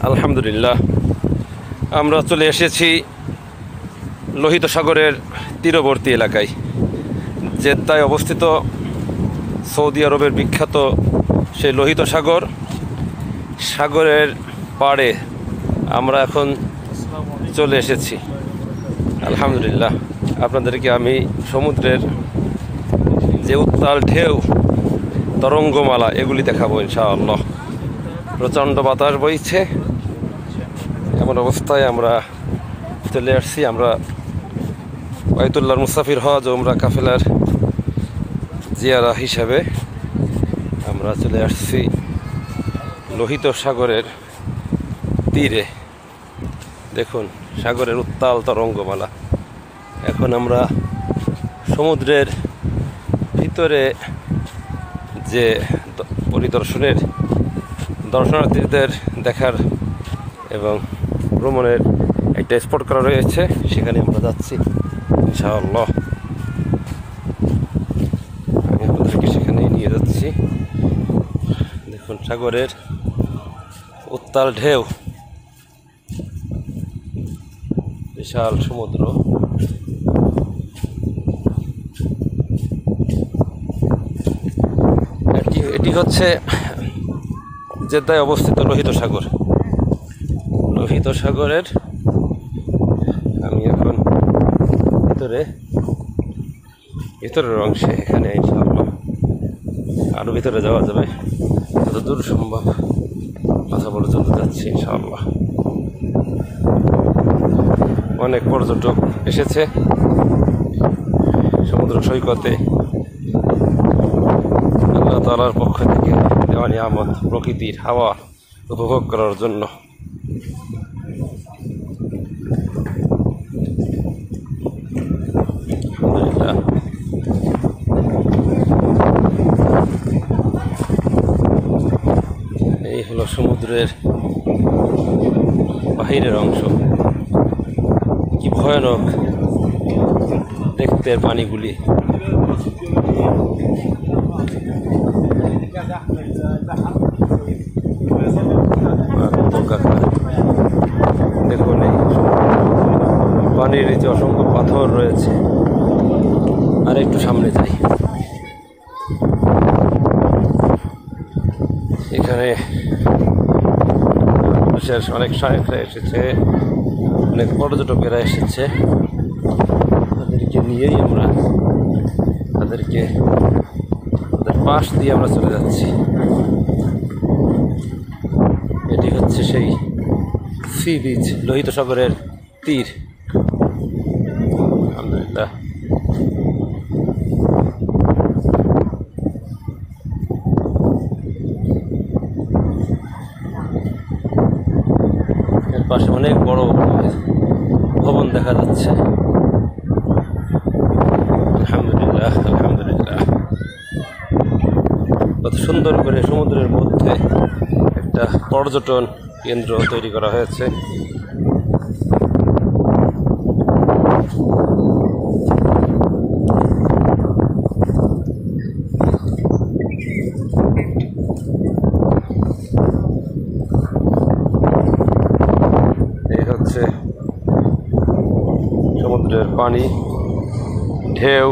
আলহামদুলিল্লাহ, আমরা চলে এসেছি লোহিত সাগরের তীরবর্তী এলাকায়। জেদ্দায় অবস্থিত সৌদি আরবের বিখ্যাত সেই লোহিত সাগরের পাড়ে আমরা এখন চলে এসেছি। আলহামদুলিল্লাহ, আপনাদেরকে আমি সমুদ্রের যে উত্তাল ঢেউ, তরঙ্গমালা এগুলি দেখাবো ইনশাআল্লাহ। প্রচণ্ড বাতাস বইছে, এমন অবস্থায় আমরা চলে আসছি। আমরা বাইতুল্লাহর মুসাফির হজ ওমরা কাফেলার জিয়ারা হিসাবে আমরা চলে আসছি লোহিত সাগরের তীরে। দেখুন সাগরের উত্তাল তরঙ্গমালা। এখন আমরা সমুদ্রের ভিতরে যে পরিদর্শনের দর্শনার্থীদের দেখার এবং ভ্রমণের একটা স্পট করা রয়েছে, সেখানে আমরা যাচ্ছি ইনশাআল্লাহ। আমি আপনাদেরকে সেখানেই নিয়ে যাচ্ছি। দেখুন সাগরের উত্তাল ঢেউ, বিশাল সমুদ্র। এটি হচ্ছে জেদ্দায় অবস্থিত লোহিত সাগরের আমি এখন ভিতরের অংশে, এখানে ইনশাআল্লাহ আরো ভিতরে যাওয়া যাবে, যত দূর সম্ভব কথা বলে চলতে যাচ্ছি ইনশাআল্লাহ। অনেক পর্যটক এসেছে সমুদ্র সৈকতে আল্লাহ তাআলার পক্ষ থেকে দেওয়া নিয়ামত প্রকৃতির হাওয়া উপভোগ করার জন্য। আলহামদুলিল্লাহ, এই হলো সমুদ্রের বাহিরের অংশ। কি ভয়ানক দেখতে পানিগুলি। দেখুন এই পানির নিচে অসংখ্য পাথর রয়েছে। আর একটু সামনে যাই, এখানে অনেক শায়েখরা এসেছে, অনেক পর্যটকেরা এসেছে। তাদেরকে নিয়েই আমরা তাদের পাশ দিয়ে আমরা চলে যাচ্ছি। এটি হচ্ছে সেই সি বিচ, লোহিত সাগরের তীর। আলহামদুলিল্লাহ, এর পাশে অনেক বড় ভবন দেখা যাচ্ছে। আলহামদুলিল্লাহ, কত সুন্দর করে সমুদ্রের মধ্যে একটা পর্যটন কেন্দ্র তৈরি করা হয়েছে। এই হচ্ছে সমুদ্রের পানি, ঢেউ।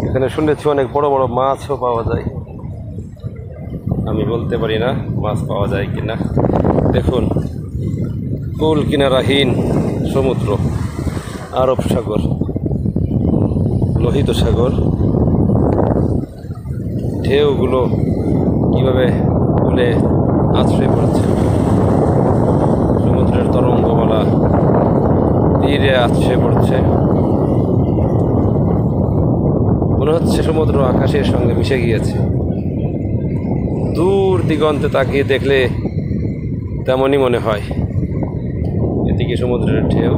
এখানে শুনেছি অনেক বড় বড় মাছও পাওয়া যায়। আমি বলতে পারি না মাছ পাওয়া যায় কিনা। দেখুন কুল কিনারাহীন সমুদ্র, আরব সাগর, লোহিত সাগর। ঢেউগুলো কিভাবে কুলে আছড়ে পড়ছে, সমুদ্রের তরঙ্গমালা তীরে আছড়ে পড়ছে। মনে হচ্ছে সমুদ্র আকাশের সঙ্গে মিশে গিয়েছে। দূর দিগন্তে তাকিয়ে দেখলে তেমনই মনে হয়। এদিকে সমুদ্রের ঢেউ,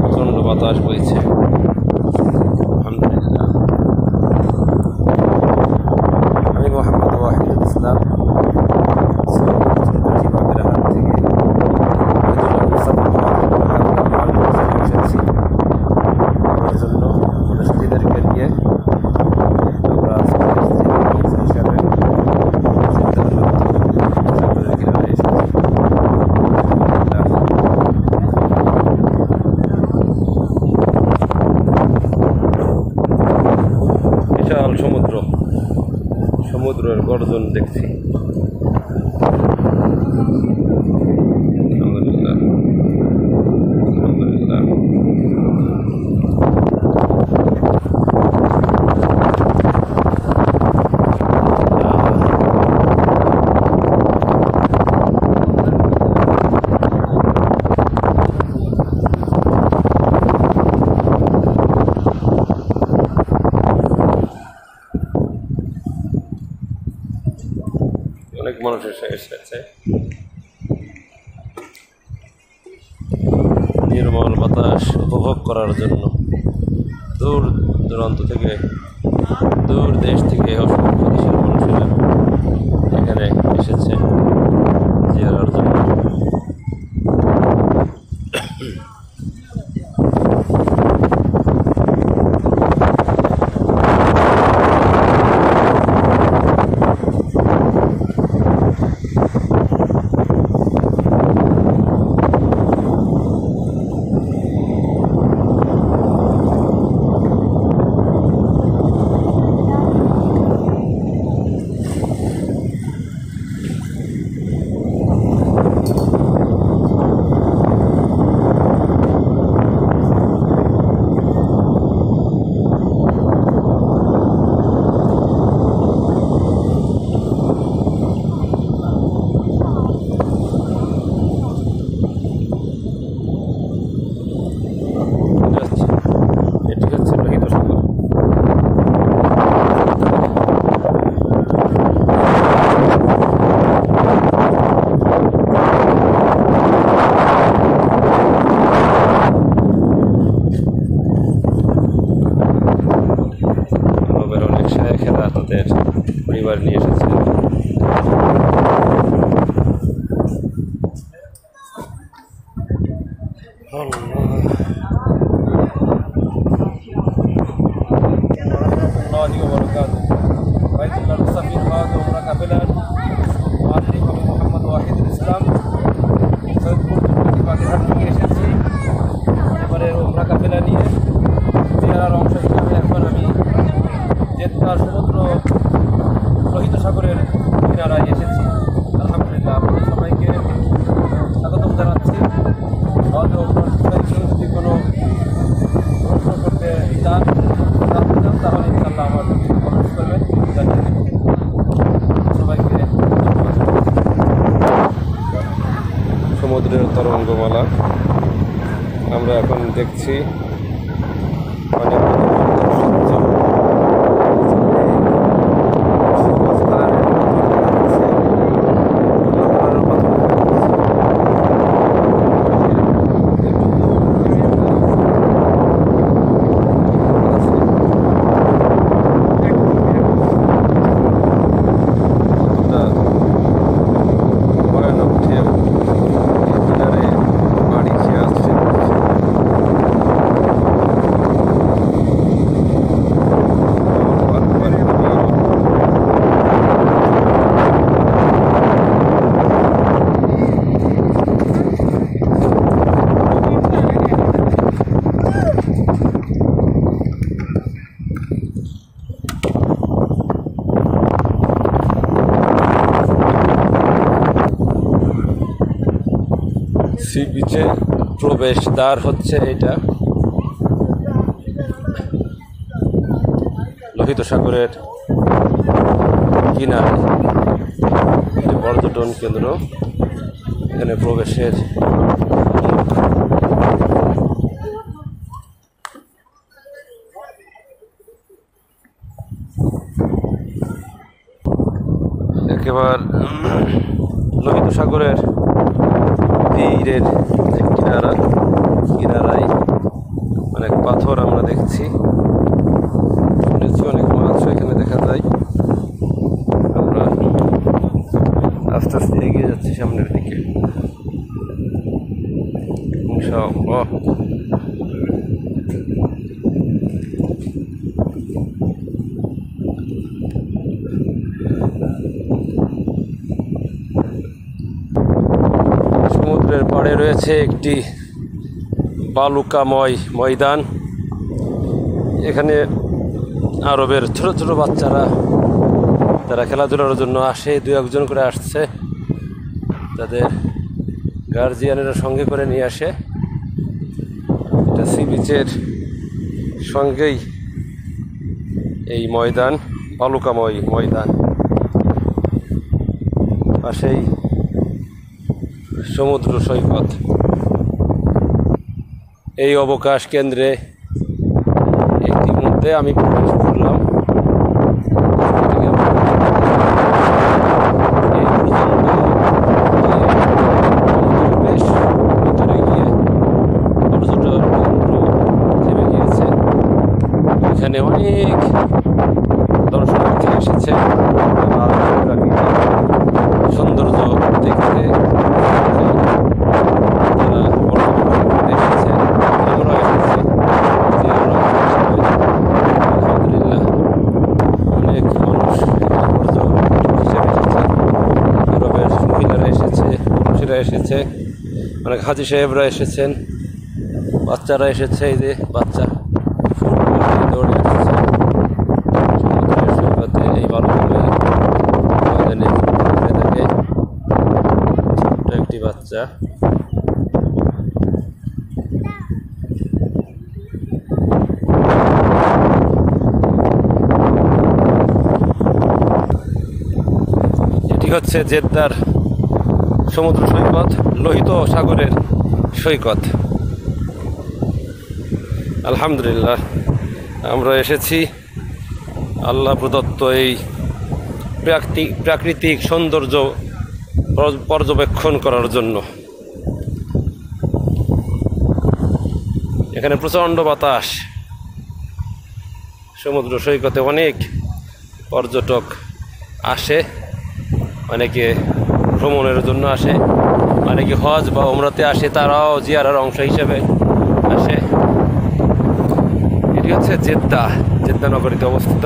প্রচণ্ড বাতাস বইছে। আলহামদুলিল্লাহ, আমি মোহাম্মদ ওয়াহিদুল ইসলাম গর্জন দেখছি। আলহামদুলিল্লাহ, আলহামদুলিল্লাহ। অনেক মানুষ এসেছে নির্মল বাতাস উপভোগ করার জন্য। দূর দূরান্ত থেকে, দূর দেশ থেকে অসংখ্য দেশের মানুষেরা এখানে এসেছে জিয়ারার জন্য। তাদের পরিবার নিয়ে এসেছে। এবারে ওমরা কাফেলা নিয়ে জিয়ারার অংশ হিসাবে এখন আমি জেদ্দা সমুদ্র লোহিত সাগরের কিনারায় এসেছি। আলহামদুলিল্লাহ, আপনাদের সবাইকে স্বাগতম জানাচ্ছি। হয়তো যদি কোনো প্রশ্ন করতে চান তাহলে ইনশাআল্লাহ আমার কমেন্টস করবেন, জানিয়ে দেব। সবাইকে সমুদ্রের তরঙ্গমালা আমরা এখন দেখছি। অনেক সি বিচে প্রবেশদ্বার হচ্ছে এটা। লোহিত সাগরের কিনারে পর্যটন কেন্দ্র, এখানে প্রবেশের একেবারে লোহিত সাগরের তীরের কিনারায় অনেক পাথর আমরা দেখছি, অনেক মাছ এখানে দেখা যায়। আমরা আস্তে আস্তে এগিয়ে যাচ্ছি সামনের দিকে ইনশাআল্লাহ। সমুদ্রের পাড়ে রয়েছে একটি বালুকাময় ময়দান। এখানে আরবের ছোট ছোট বাচ্চারা তারা খেলাধুলার জন্য আসে, দু একজন করে আসছে, তাদের গার্জিয়ানেরা সঙ্গে করে নিয়ে আসে। এটা সি বিচের সঙ্গেই এই ময়দান, বালুকাময় ময়দান, পাশেই সমুদ্র সৈকত। এই অবকাশ কেন্দ্রে ইতিমধ্যে আমি প্রবেশ করলাম। বেশ ভিতরে গিয়ে পর্যটক কেন্দ্র থেমে গিয়েছে। এখানে অনেক দর্শনার্থী এসেছে সৌন্দর্য দেখতে। তারা এসেছে, আমরা এসেছি, আলহামদুলিল্লাহ অনেক মানুষ হিসেবে এসেছে। ইউরোপের মহিলারা এসেছে, পুরুষেরা এসেছে, অনেক হাজি সাহেবরা এসেছেন, বাচ্চারা এসেছে। এই যে বাচ্চা দৌড়ে এসেছে সমুদ্রের সৈকতে, এই বালুকাময় ময়দানে ঘুরে থাকে ছোট্ট একটি বাচ্চা। এটি হচ্ছে জেদ্দার সমুদ্র সৈকত, লোহিত সাগরের সৈকত। আলহামদুলিল্লাহ আমরা এসেছি আল্লাহ প্রদত্ত এই প্রাকৃতিক সৌন্দর্য পর্যবেক্ষণ করার জন্য। এখানে প্রচণ্ড বাতাস, সমুদ্র সৈকতে অনেক পর্যটক আসে, অনেকে ভ্রমণের জন্য আসে, অনেকে হজ বা ওমরাতে আসে, তারাও জিয়ারার অংশ হিসেবে আসে। এটি হচ্ছে জেদ্দা, জেদ্দা নগরীতে অবস্থিত।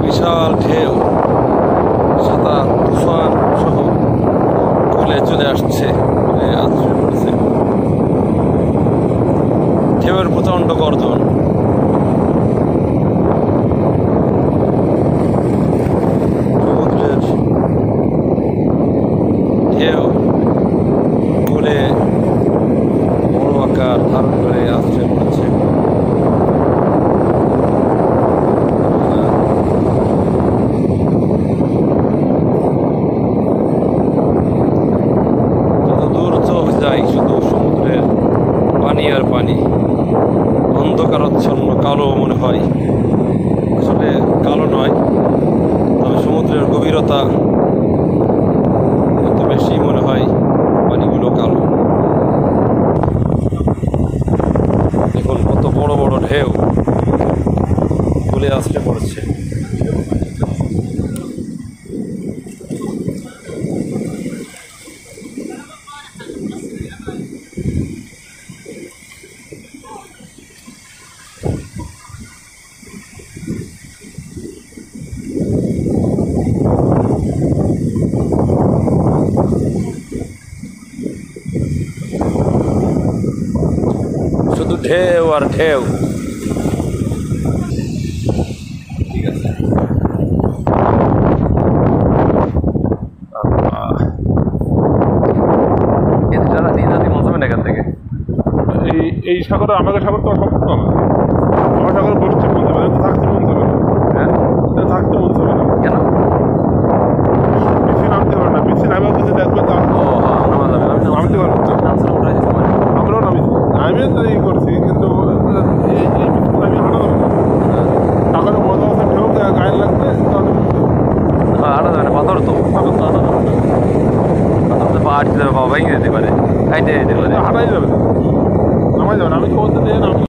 বিশাল ঢেউ, সাদা তুফান সহ কুলে চলে আসছে, কুলে আশ্রয় পড়েছে। ঢেউয়ের প্রচণ্ড গর্জন, সমুদ্রের ঢেউ কুলে বড় আকার ধারণ করে আশ্রয় পড়েছে। শুধু সমুদ্রের পানি আর পানি, অন্ধকারাচ্ছন্ন কালো মনে হয়, আসলে কালো নয়, তবে সমুদ্রের গভীরতা এত বেশি মনে হয় পানিগুলো কালো। দেখুন কত বড় বড় ঢেউ তুলে আসতে পড়ছে। শুধু ঢেউ আর ঢেউ। ঠিক আছে, এখান থেকে এই সাগরে আমাদের সাগর তো সব কম, আমার সাগরে বসতে মন যাবে না, থাকতে মন যাবে না। হ্যাঁ, থাকতে মন যাবে না। কেন? বেশি নামতে পারে না,